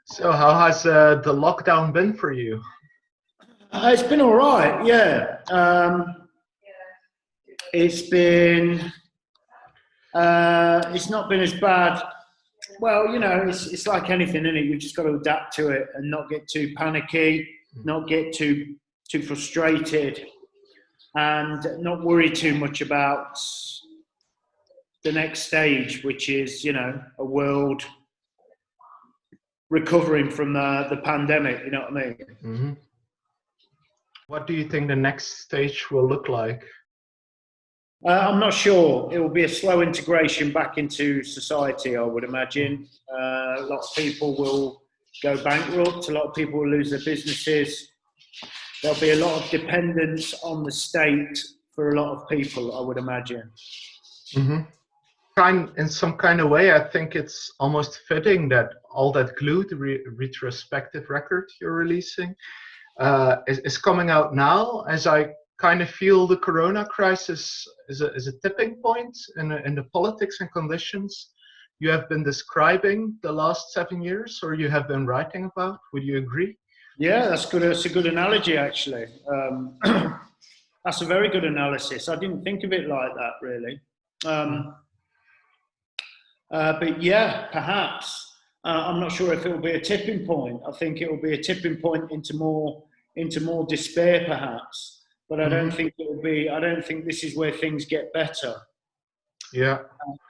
So how has the lockdown been for you? It's been all right, yeah. It's been, it's not been as bad. Well, you know, it's like anything, isn't it? You've just got to adapt to it and not get too panicky, not get too frustrated, and not worry too much about the next stage, which is, you know, a world recovering from the pandemic, you know what I mean? Mm-hmm. What do you think the next stage will look like? I'm not sure. It will be a slow integration back into society, I would imagine. A lot of people will go bankrupt, a lot of people will lose their businesses. There'll be a lot of dependence on the state for a lot of people, I would imagine. Mm-hmm. In some kind of way, I think it's almost fitting that All That Glue, the retrospective record you're releasing, is coming out now, as I kind of feel the corona crisis is a tipping point in the politics and conditions you have been describing the last 7 years, or you have been writing about. Would you agree? Yeah, that's good. That's a good analogy, actually. That's a very good analysis. I didn't think of it like that, really. But yeah, perhaps. I'm not sure if it will be a tipping point. I think it will be a tipping point into more despair, perhaps. But I don't think it will be. I don't think this is where things get better. Yeah.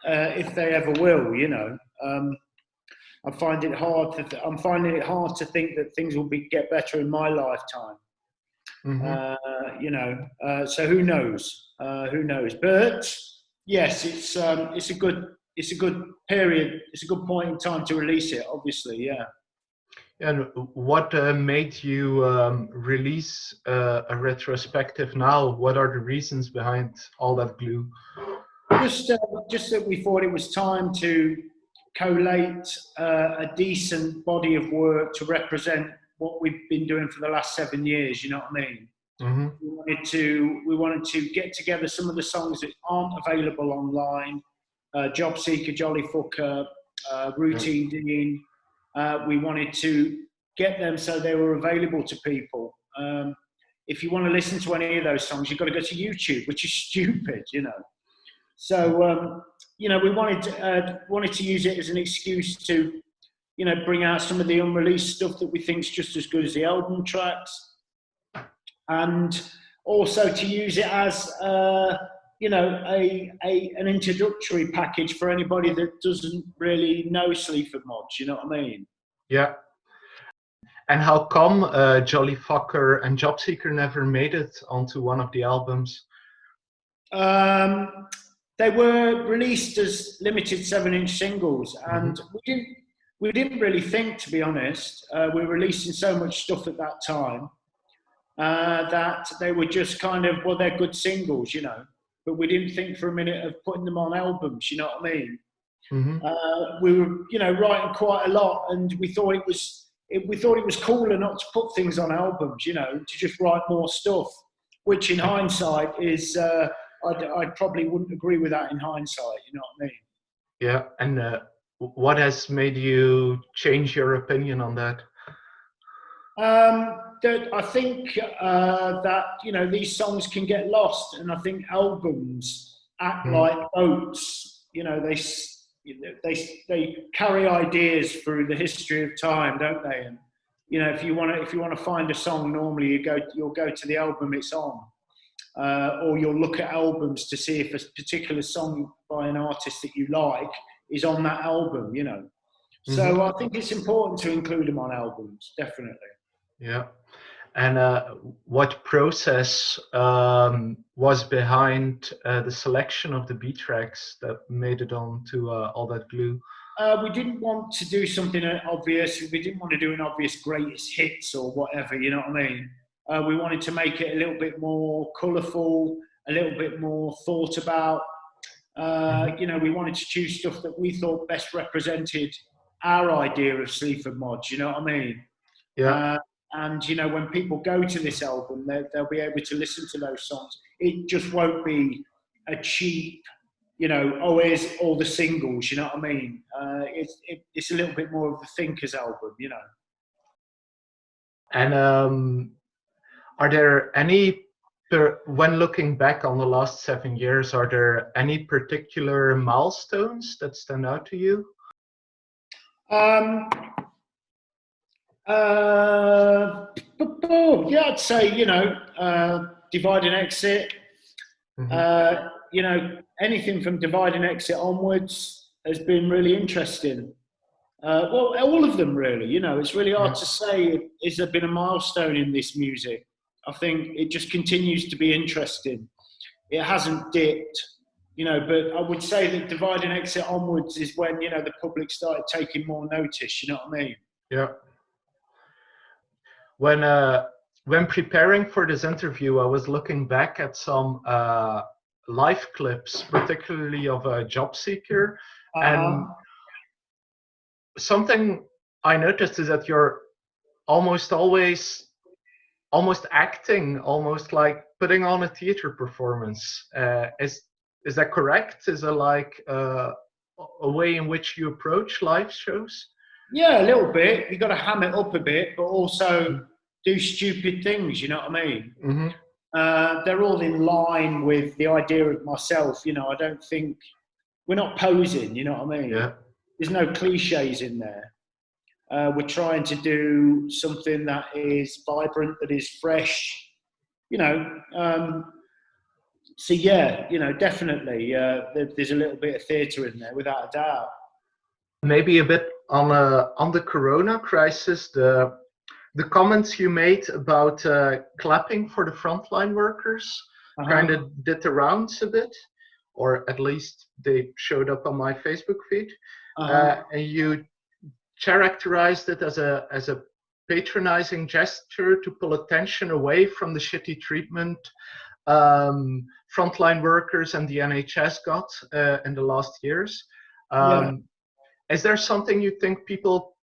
If they ever will, you know. I find it hard. I'm finding it hard to think that things will get better in my lifetime. You know. So who knows? Who knows? But yes, it's a good period. It's a good point in time to release it. Obviously, yeah. And what made you release a retrospective now? What are the reasons behind All That Glue? Just that we thought it was time to collate a decent body of work to represent what we've been doing for the last 7 years. You know what I mean? We wanted to get together some of the songs that aren't available online. Job Seeker, Jolly Fucker, Routine Dinging. We wanted to get them so they were available to people. If you want to listen to any of those songs, you've got to go to YouTube, which is stupid, you know. So, you know, we wanted to use it as an excuse to, you know, bring out some of the unreleased stuff that we think is just as good as the album tracks, and also to use it as you know, an introductory package for anybody that doesn't really know Sleaford Mods, you know what I mean? Yeah. And how come Jolly Fucker and Job Seeker never made it onto one of the albums? They were released as limited 7-inch singles, and we didn't really think, to be honest. We were releasing so much stuff at that time that they were just kind of, well, they're good singles, you know. But we didn't think for a minute of putting them on albums, you know what I mean? We were, you know, writing quite a lot, and we thought it was cooler not to put things on albums, you know, to just write more stuff. Which, in hindsight, is I probably wouldn't agree with that in hindsight. You know what I mean? Yeah, and what has made you change your opinion on that? I think that, you know, these songs can get lost, and I think albums act like boats. You know, they carry ideas through the history of time, don't they? And you know, if you want to find a song, normally you'll go to the album it's on, or you'll look at albums to see if a particular song by an artist that you like is on that album. You know, so I think it's important to include them on albums, definitely. Yeah. And what process was behind the selection of the B tracks that made it on to All That Glue? We didn't want to do something obvious. We didn't want to do an obvious greatest hits or whatever, you know what I mean? We wanted to make it a little bit more colourful, a little bit more thought about. You know, we wanted to choose stuff that we thought best represented our idea of Sleaford Mods, you know what I mean? Yeah. And, you know, when people go to this album, they'll be able to listen to those songs. It just won't be a cheap, oh, here's all the singles, you know what I mean? It's a little bit more of the thinkers album, And are there any, when looking back on the last 7 years, are there any particular milestones that stand out to you? Yeah, I'd say, divide and exit. Anything from divide and exit onwards has been really interesting. Well, all of them really, it's really hard to say, is there been a milestone in this music? I think it just continues to be interesting. It hasn't dipped, but I would say that divide and exit onwards is when, the public started taking more notice, you know what I mean? Yeah. When preparing for this interview, I was looking back at some live clips, particularly of a job seeker. And something I noticed is that you're almost always acting, almost like putting on a theater performance. Is that correct? Is it like a way in which you approach live shows? Yeah, a little bit. You got to ham it up a bit, but also do stupid things. You know what I mean? They're all in line with the idea of myself. I don't think we're not posing. You know what I mean? Yeah. There's no cliches in there. We're trying to do something that is vibrant, that is fresh. So yeah, definitely. There's a little bit of theatre in there, without a doubt. Maybe a bit on the Corona crisis, the comments you made about clapping for the frontline workers kind of did the rounds a bit, or at least they showed up on my Facebook feed, and you characterized it as a patronizing gesture to pull attention away from the shitty treatment frontline workers and the NHS got in the last years. Is there something you think people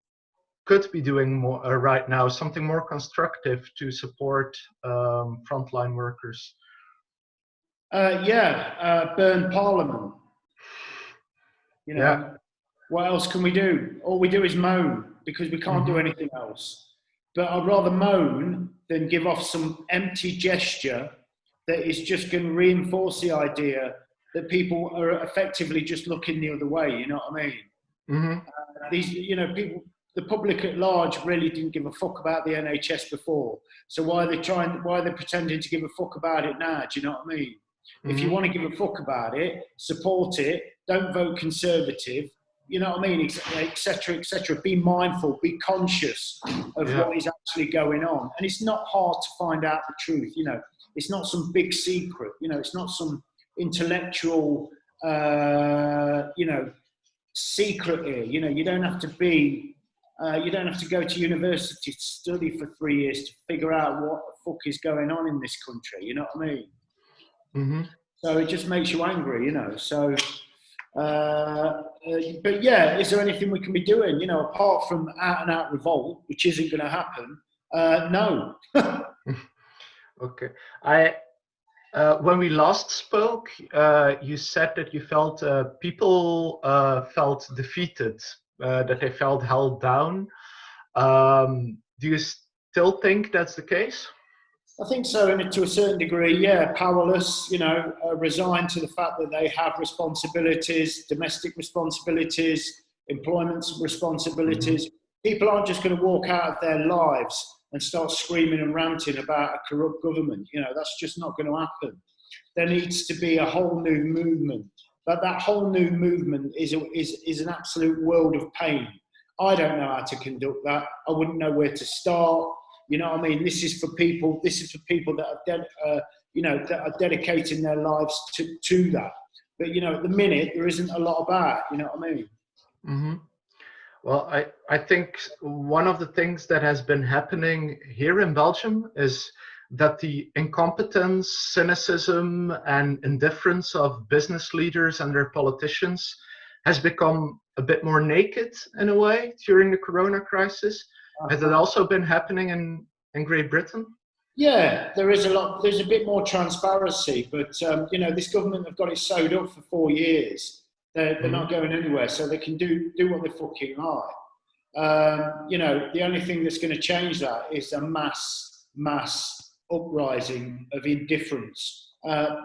could be doing more right now, something more constructive to support frontline workers? Burn Parliament. What else can we do? All we do is moan because we can't do anything else. But I'd rather moan than give off some empty gesture that is just going to reinforce the idea that people are effectively just looking the other way. You know what I mean? These, people, the public at large really didn't give a fuck about the NHS before. So why are they pretending to give a fuck about it now? Do you know what I mean? If you want to give a fuck about it, support it. Don't vote Conservative. You know what I mean? Etc. Etc. Be mindful. Be conscious of what is actually going on. And it's not hard to find out the truth. It's not some big secret. It's not some intellectual, secret here. You don't have to be. You don't have to go to university to study for 3 years to figure out what the fuck is going on in this country. You know what I mean? So it just makes you angry. So. But yeah, is there anything we can be doing? Apart from out and out revolt, which isn't going to happen. No. Okay. When we last spoke, you said that you felt people felt defeated, that they felt held down. Do you still think that's the case? I think so, and to a certain degree, powerless, resigned to the fact that they have responsibilities, domestic responsibilities, employment responsibilities. People aren't just going to walk out of their lives and start screaming and ranting about a corrupt government. That's just not going to happen. There needs to be a whole new movement. But that whole new movement is an absolute world of pain. I don't know how to conduct that. I wouldn't know where to start. You know what I mean? This is for people that are dedicating their lives to that. But at the minute there isn't a lot about. You know what I mean? Well, I think one of the things that has been happening here in Belgium is that the incompetence, cynicism, and indifference of business leaders and their politicians has become a bit more naked in a way during the Corona crisis. Has it also been happening in Great Britain? Yeah, there is a lot. There's a bit more transparency, but this government have got it sewed up for 4 years. They're not going anywhere, so they can do what they fucking like. The only thing that's going to change that is a mass uprising of indifference,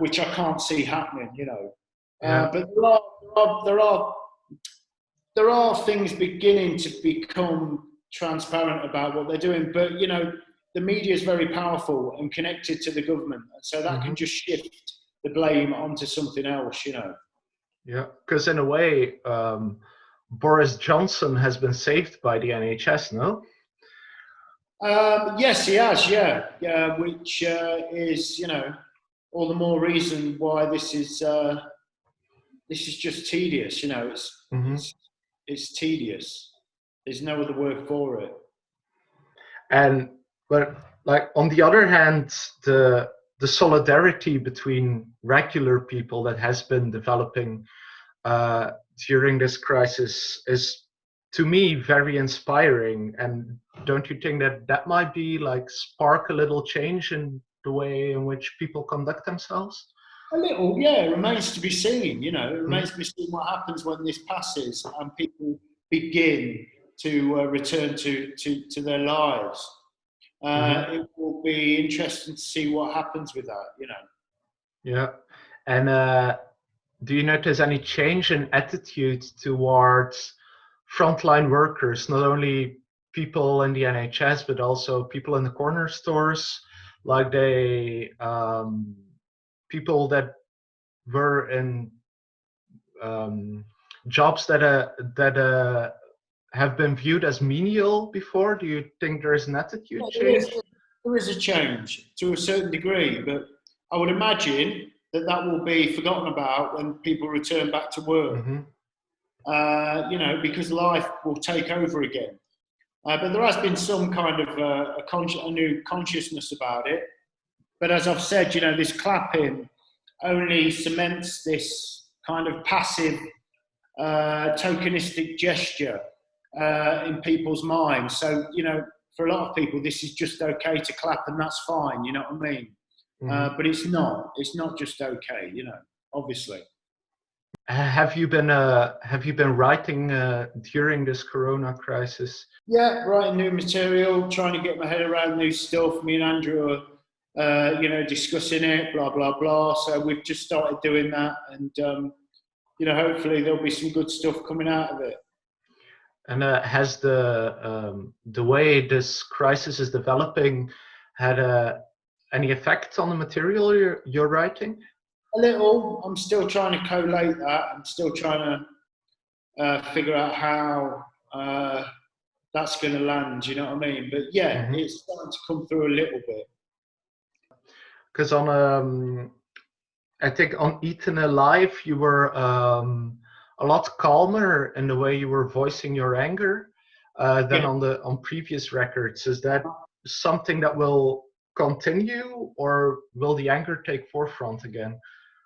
which I can't see happening. But there are things beginning to become transparent about what they're doing. But the media is very powerful and connected to the government, so that can just shift the blame onto something else. Yeah, because in a way, Boris Johnson has been saved by the NHS, no? Yes, he has. Yeah, which is all the more reason why this is just tedious. It's tedious. There's no other word for it. But like on the other hand, the solidarity between regular people that has been developing during this crisis is, to me, very inspiring. And don't you think that might be like spark a little change in the way in which people conduct themselves? A little, yeah. It remains to be seen. It remains to be seen what happens when this passes and people begin to return to their lives. It will be interesting to see what happens with that. Yeah, and do you notice any change in attitude towards frontline workers, not only people in the NHS, but also people in the corner stores, like people that were in jobs that have been viewed as menial before? Do you think there is an attitude change? There is a change to a certain degree, but I would imagine that will be forgotten about when people return back to work. Because life will take over again. But there has been some kind of a new consciousness about it. But as I've said, this clapping only cements this kind of passive, tokenistic gesture in people's minds. So, for a lot of people, this is just okay to clap and that's fine, you know what I mean? But it's not. It's not just okay, obviously. Have you been writing during this Corona crisis? Yeah, writing new material, trying to get my head around new stuff. Me and Andrew are, discussing it, blah blah blah. So we've just started doing that, and hopefully there'll be some good stuff coming out of it. And has the way this crisis is developing had any effect on the material you're writing? A little. I'm still trying to collate that. I'm still trying to figure out how that's going to land. You know what I mean? But yeah, it's starting to come through a little bit. Because I think on Eaten Alive, you were a lot calmer in the way you were voicing your anger than on previous records. Is that something that will continue, or will the anger take forefront again?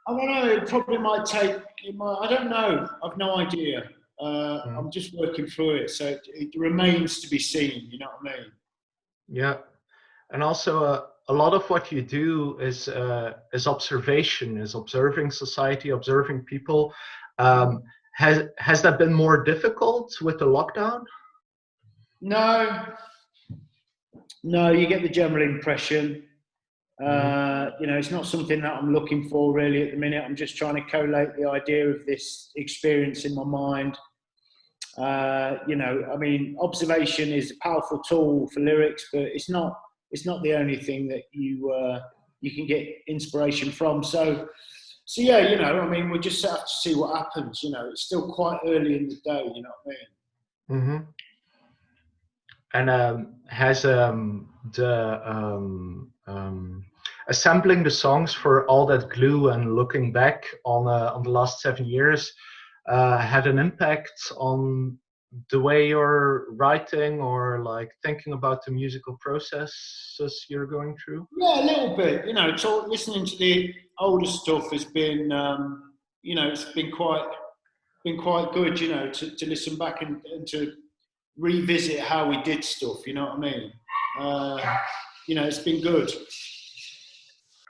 I don't know. It probably might take. I don't know. I've no idea. I'm just working through it, so it remains to be seen. You know what I mean? Yeah, and also a lot of what you do is observation, is observing society, observing people. Has that been more difficult with the lockdown? No, you get the general impression. It's not something that I'm looking for really at the minute. I'm just trying to collate the idea of this experience in my mind. Observation is a powerful tool for lyrics, but it's not the only thing that you can get inspiration from. So yeah, we just have to see what happens. It's still quite early in the day. You know what I mean? And has assembling the songs for All That Glue and looking back on the last 7 years had an impact on the way you're writing, or like thinking about the musical processes you're going through? Yeah, a little bit. Listening to the older stuff has been, it's been quite good. To listen back and to revisit how we did stuff. You know what I mean? it's been good.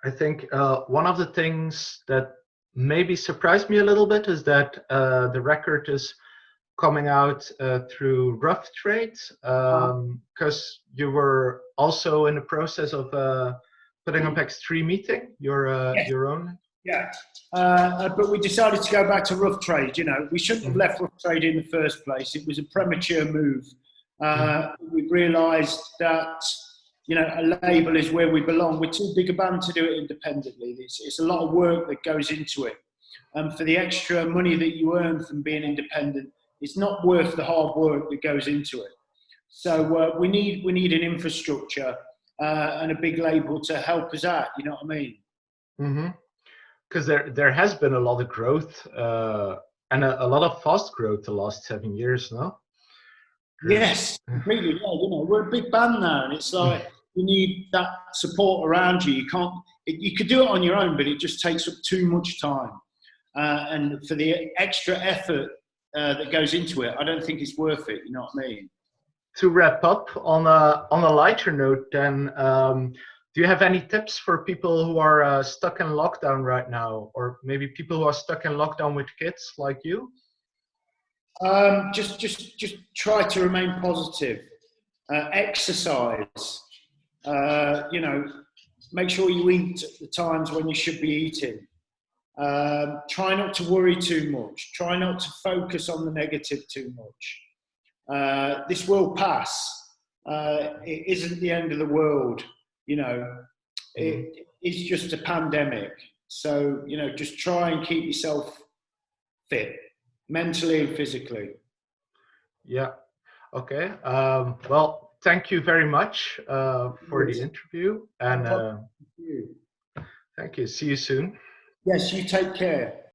I think one of the things that maybe surprised me a little bit is that the record is coming out through rough trade, because you were also in the process of putting up X3 meeting, your own. Yeah, but we decided to go back to rough trade. We shouldn't have left rough trade in the first place. It was a premature move. We realised that a label is where we belong. We're too big a band to do it independently. It's a lot of work that goes into it, and for the extra money that you earn from being independent, it's not worth the hard work that goes into it. So we need an infrastructure and a big label to help us out. You know what I mean? Because there has been a lot of growth and a lot of fast growth the last 7 years, no? Yes, completely. Yeah, we're a big band now, and it's like you need that support around you. You could do it on your own, but it just takes up too much time. And for the extra effort that goes into it, I don't think it's worth it. You know what I mean? To wrap up on a lighter note, then, do you have any tips for people who are stuck in lockdown right now, or maybe people who are stuck in lockdown with kids like you? Just try to remain positive. Exercise. Make sure you eat at the times when you should be eating. Try not to worry too much. Try not to focus on the negative too much. This will pass. It isn't the end of the world. It's just a pandemic. So, just try and keep yourself fit, mentally and physically. Yeah. Okay. Well, thank you very much for the interview. And thank you. See you soon. Yes, you take care.